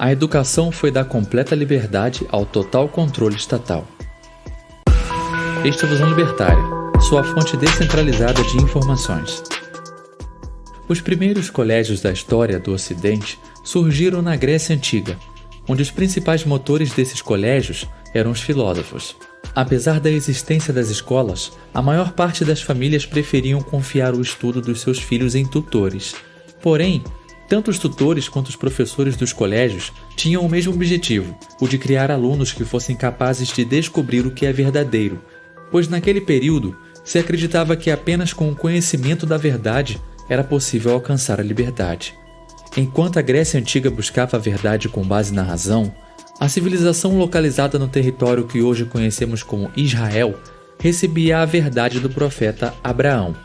A educação foi da completa liberdade ao total controle estatal. Extravasão Libertária, sua fonte descentralizada de informações. Os primeiros colégios da história do Ocidente surgiram na Grécia Antiga, onde os principais motores desses colégios eram os filósofos. Apesar da existência das escolas, a maior parte das famílias preferiam confiar o estudo dos seus filhos em tutores. Porém, tanto os tutores quanto os professores dos colégios tinham o mesmo objetivo, o de criar alunos que fossem capazes de descobrir o que é verdadeiro, pois naquele período se acreditava que apenas com o conhecimento da verdade era possível alcançar a liberdade. Enquanto a Grécia Antiga buscava a verdade com base na razão, a civilização localizada no território que hoje conhecemos como Israel recebia a verdade do profeta Abraão,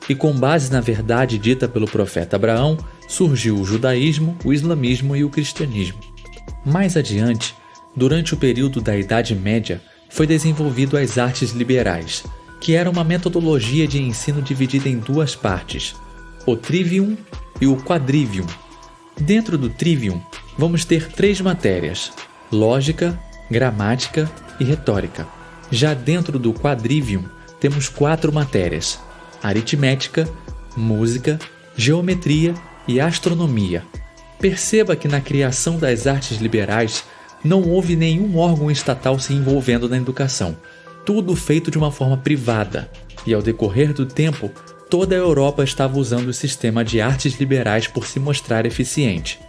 e com base na verdade dita pelo profeta Abraão, surgiu o judaísmo, o islamismo e o cristianismo. Mais adiante, durante o período da Idade Média, foi desenvolvido as artes liberais, que era uma metodologia de ensino dividida em duas partes, o trivium e o quadrivium. Dentro do trivium, vamos ter 3 matérias: lógica, gramática e retórica. Já dentro do quadrivium, temos 4 matérias: aritmética, música, geometria e astronomia. Perceba que na criação das artes liberais não houve nenhum órgão estatal se envolvendo na educação. Tudo feito de uma forma privada. E ao decorrer do tempo, toda a Europa estava usando o sistema de artes liberais por se mostrar eficiente.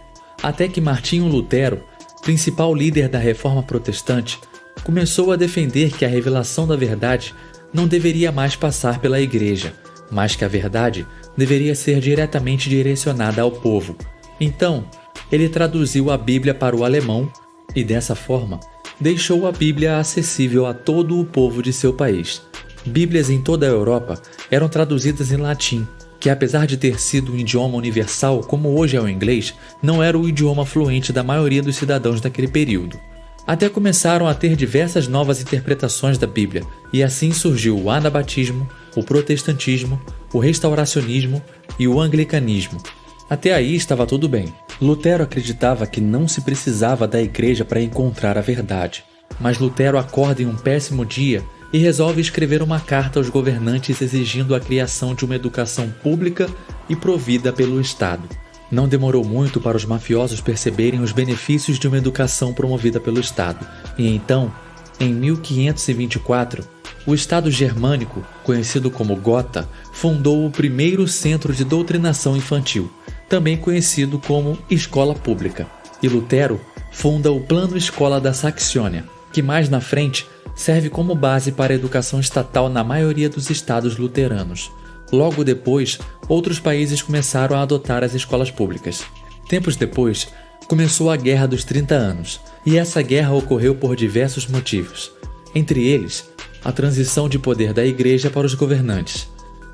Até que Martinho Lutero, principal líder da Reforma Protestante, começou a defender que a revelação da verdade não deveria mais passar pela Igreja, mas que a verdade deveria ser diretamente direcionada ao povo. Então, ele traduziu a Bíblia para o alemão e, dessa forma, deixou a Bíblia acessível a todo o povo de seu país. Bíblias em toda a Europa eram traduzidas em latim, que apesar de ter sido um idioma universal como hoje é o inglês, não era o idioma fluente da maioria dos cidadãos daquele período. Até começaram a ter diversas novas interpretações da Bíblia, e assim surgiu o anabatismo, o protestantismo, o restauracionismo e o anglicanismo. Até aí estava tudo bem. Lutero acreditava que não se precisava da igreja para encontrar a verdade. Mas Lutero acorda em um péssimo dia e resolve escrever uma carta aos governantes exigindo a criação de uma educação pública e provida pelo Estado. Não demorou muito para os mafiosos perceberem os benefícios de uma educação promovida pelo Estado, e então, em 1524, o Estado germânico, conhecido como Gotha, fundou o primeiro centro de doutrinação infantil, também conhecido como Escola Pública, e Lutero funda o Plano Escola da Saxônia, que mais na frente serve como base para a educação estatal na maioria dos estados luteranos. Logo depois, outros países começaram a adotar as escolas públicas. Tempos depois, começou a Guerra dos 30 Anos, e essa guerra ocorreu por diversos motivos. Entre eles, a transição de poder da Igreja para os governantes.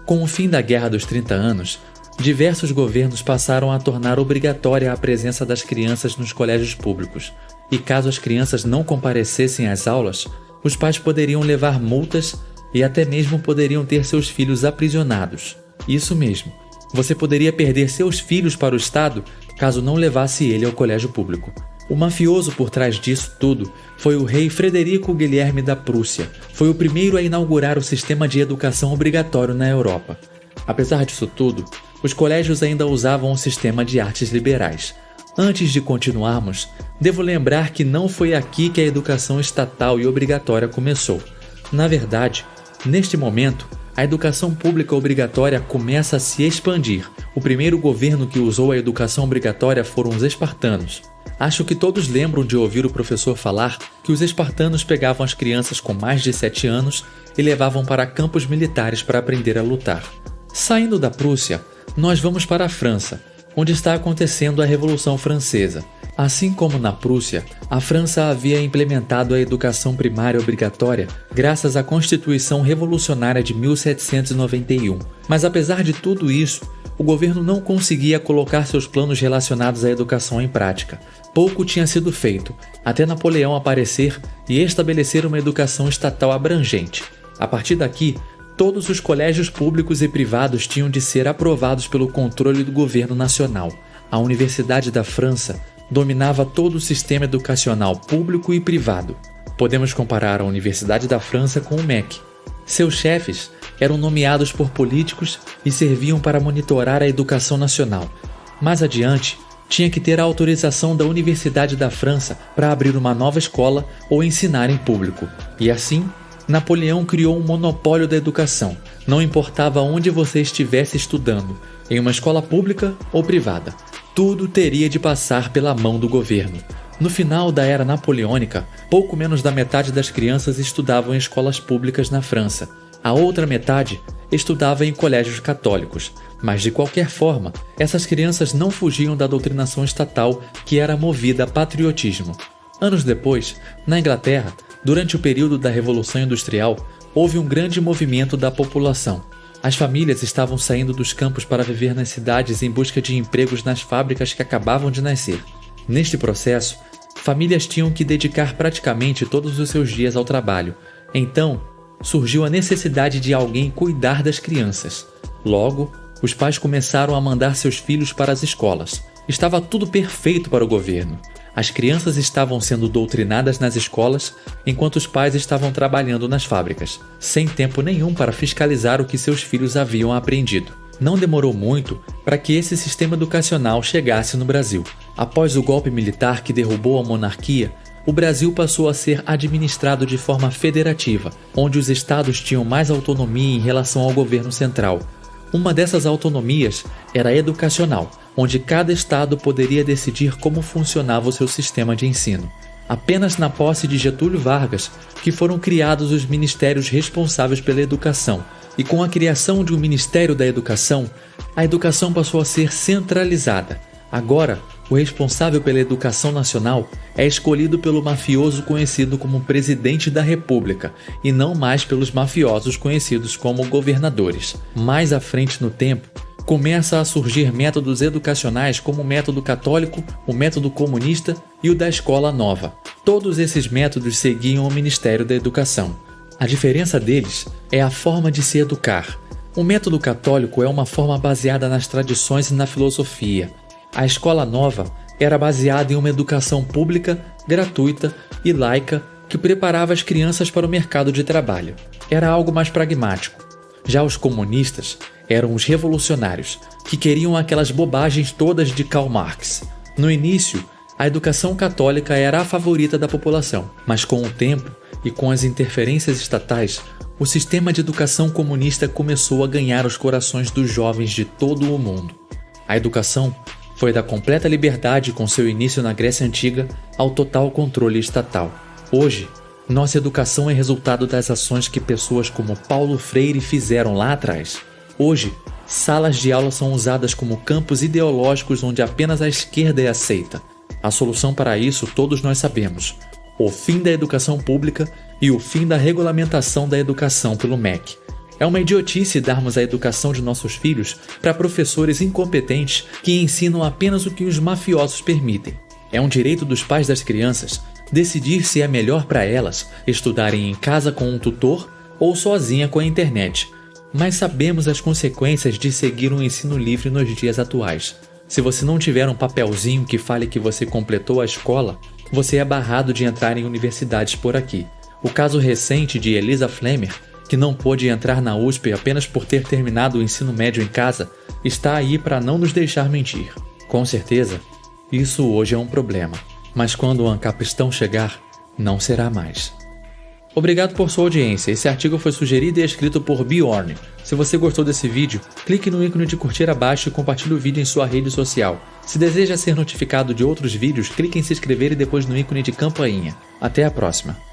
Com o fim da Guerra dos 30 Anos, diversos governos passaram a tornar obrigatória a presença das crianças nos colégios públicos, e caso as crianças não comparecessem às aulas, os pais poderiam levar multas e até mesmo poderiam ter seus filhos aprisionados. Isso mesmo, você poderia perder seus filhos para o Estado caso não levasse ele ao colégio público. O mafioso por trás disso tudo foi o rei Frederico Guilherme da Prússia. Foi o primeiro a inaugurar o sistema de educação obrigatório na Europa. Apesar disso tudo, os colégios ainda usavam o sistema de artes liberais. Antes de continuarmos, devo lembrar que não foi aqui que a educação estatal e obrigatória começou. Na verdade, neste momento, a educação pública obrigatória começa a se expandir. O primeiro governo que usou a educação obrigatória foram os espartanos. Acho que todos lembram de ouvir o professor falar que os espartanos pegavam as crianças com mais de 7 anos e levavam para campos militares para aprender a lutar. Saindo da Prússia, nós vamos para a França, onde está acontecendo a Revolução Francesa. Assim como na Prússia, a França havia implementado a educação primária obrigatória graças à Constituição Revolucionária de 1791. Mas apesar de tudo isso, o governo não conseguia colocar seus planos relacionados à educação em prática. Pouco tinha sido feito, até Napoleão aparecer e estabelecer uma educação estatal abrangente. A partir daqui, todos os colégios públicos e privados tinham de ser aprovados pelo controle do governo nacional. A Universidade da França dominava todo o sistema educacional público e privado. Podemos comparar a Universidade da França com o MEC. Seus chefes eram nomeados por políticos e serviam para monitorar a educação nacional. Mais adiante, tinha que ter a autorização da Universidade da França para abrir uma nova escola ou ensinar em público. E assim, Napoleão criou um monopólio da educação. Não importava onde você estivesse estudando, em uma escola pública ou privada, tudo teria de passar pela mão do governo. No final da era napoleônica, pouco menos da metade das crianças estudavam em escolas públicas na França. A outra metade estudava em colégios católicos, mas de qualquer forma, essas crianças não fugiam da doutrinação estatal que era movida a patriotismo. Anos depois, na Inglaterra, durante o período da Revolução Industrial, houve um grande movimento da população. As famílias estavam saindo dos campos para viver nas cidades em busca de empregos nas fábricas que acabavam de nascer. Neste processo, famílias tinham que dedicar praticamente todos os seus dias ao trabalho. Então, surgiu a necessidade de alguém cuidar das crianças. Logo, os pais começaram a mandar seus filhos para as escolas. Estava tudo perfeito para o governo. As crianças estavam sendo doutrinadas nas escolas, enquanto os pais estavam trabalhando nas fábricas, sem tempo nenhum para fiscalizar o que seus filhos haviam aprendido. Não demorou muito para que esse sistema educacional chegasse no Brasil. Após o golpe militar que derrubou a monarquia, o Brasil passou a ser administrado de forma federativa, onde os estados tinham mais autonomia em relação ao governo central. Uma dessas autonomias era a educacional, onde cada estado poderia decidir como funcionava o seu sistema de ensino. Apenas na posse de Getúlio Vargas que foram criados os ministérios responsáveis pela educação, e com a criação de um Ministério da Educação, a educação passou a ser centralizada. Agora, o responsável pela educação nacional é escolhido pelo mafioso conhecido como Presidente da República e não mais pelos mafiosos conhecidos como governadores. Mais à frente no tempo, começa a surgir métodos educacionais como o método católico, o método comunista e o da escola nova. Todos esses métodos seguiam o Ministério da Educação. A diferença deles é a forma de se educar. O método católico é uma forma baseada nas tradições e na filosofia. A escola nova era baseada em uma educação pública, gratuita e laica que preparava as crianças para o mercado de trabalho. Era algo mais pragmático. Já os comunistas eram os revolucionários, que queriam aquelas bobagens todas de Karl Marx. No início, a educação católica era a favorita da população, mas com o tempo e com as interferências estatais, o sistema de educação comunista começou a ganhar os corações dos jovens de todo o mundo. A educação foi da completa liberdade com seu início na Grécia Antiga ao total controle estatal. Hoje, nossa educação é resultado das ações que pessoas como Paulo Freire fizeram lá atrás. Hoje, salas de aula são usadas como campos ideológicos onde apenas a esquerda é aceita. A solução para isso todos nós sabemos: o fim da educação pública e o fim da regulamentação da educação pelo MEC. É uma idiotice darmos a educação de nossos filhos para professores incompetentes que ensinam apenas o que os mafiosos permitem. É um direito dos pais das crianças decidir se é melhor para elas estudarem em casa com um tutor ou sozinha com a internet. Mas sabemos as consequências de seguir um ensino livre nos dias atuais. Se você não tiver um papelzinho que fale que você completou a escola, você é barrado de entrar em universidades por aqui. O caso recente de Elisa Flemmer, que não pôde entrar na USP apenas por ter terminado o ensino médio em casa, está aí para não nos deixar mentir. Com certeza, isso hoje é um problema, mas quando o Ancapristão chegar, não será mais. Obrigado por sua audiência. Esse artigo foi sugerido e escrito por Bjorn. Se você gostou desse vídeo, clique no ícone de curtir abaixo e compartilhe o vídeo em sua rede social. Se deseja ser notificado de outros vídeos, clique em se inscrever e depois no ícone de campainha. Até a próxima!